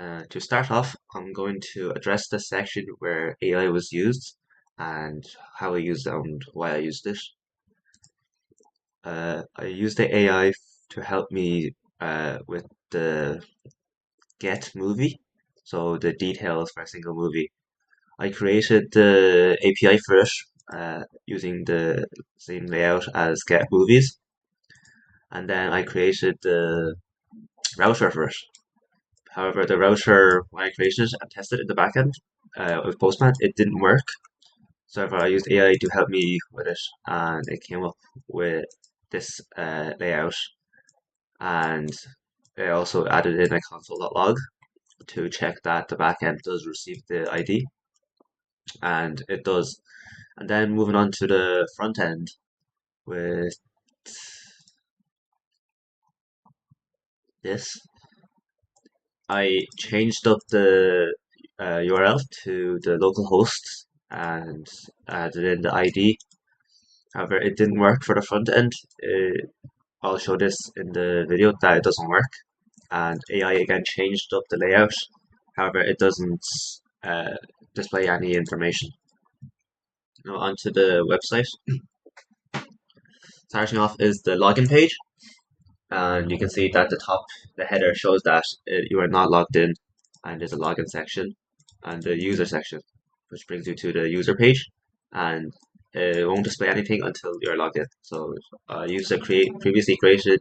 To start off, I'm going to address the section where AI was used and how I used it and why I used it. I used the AI to help me with the get movie, so the details for a single movie. I created the API for it using the same layout as get movies, and then I created the router for it. However, the router, when I created it and tested it in the backend with Postman, it didn't work. So I used AI to help me with it, and it came up with this layout. And I also added in a console.log to check that the backend does receive the ID, and it does. And then moving on to the front end with this, I changed up the URL to the local host and added in the ID. However, it didn't work for the front end. I'll show this in the video that it doesn't work. And AI again changed up the layout. However, it doesn't uh, display any information. Now onto the website. Starting off is the login page, and you can see that the header shows that you are not logged in, and there's a login section and the user section, which brings you to the user page, and it won't display anything until you're logged in. So user previously created.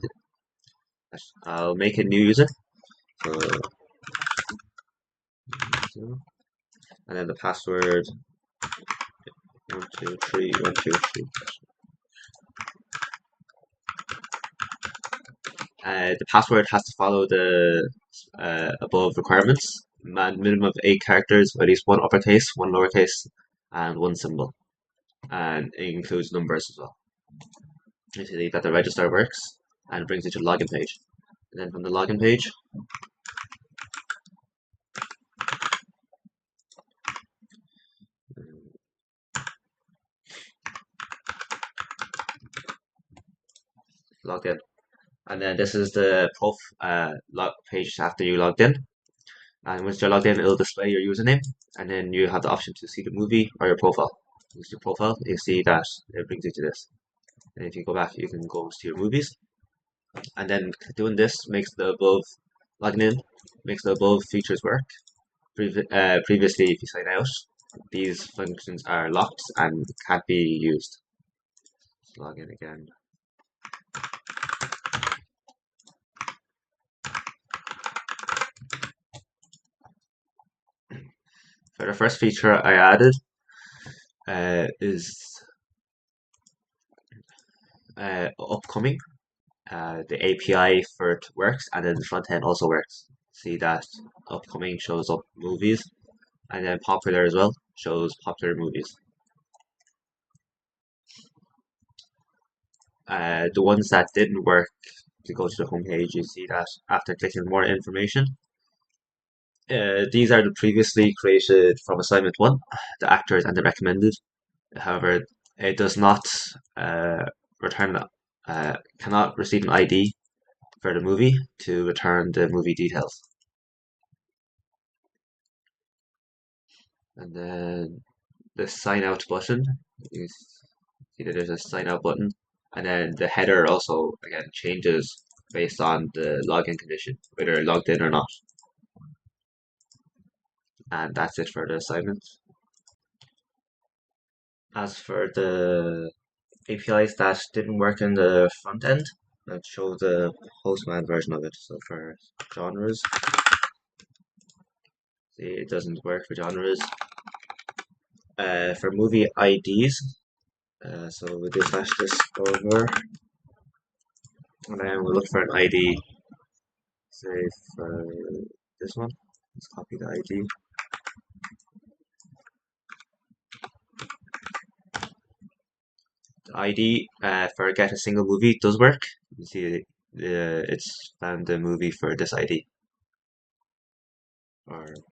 I'll make a new user. So, and then the password 123 123. The password has to follow the above requirements. Minimum of 8 characters, at least one uppercase, one lowercase, and one symbol. And it includes numbers as well. You see that the register works and brings you to the login page. And then from the login page, log in. And then this is the prof log page after you logged in. And once you're logged in, it'll display your username, and then you have the option to see the movie or your profile. Use your profile, you see that it brings you to this. And if you go back, you can go to your movies. And then doing this makes the above logging in makes the above features work. Previously, if you sign out, these functions are locked and can't be used. Let's log in again. For the first feature I added is upcoming. The API for it works, and then the front end also works. See that upcoming shows up movies, and then popular as well shows popular movies. The ones that didn't work, to go to the home page, you see that after clicking more information. These are the previously created from assignment 1, the actors and the recommended. However, it does not return, cannot receive an ID for the movie to return the movie details. And then the sign out button, you see that there's a sign out button, and then the header also again changes based on the login condition, whether logged in or not. And that's it for the assignment. As for the APIs that didn't work in the front end, let's show the Postman version of it. So for genres, see it doesn't work for genres. For movie IDs, so we do slash discover, and then we'll look for an ID. Say for this one, let's copy the ID. The ID for get a single movie does work. You see, it's found the movie for this ID. Or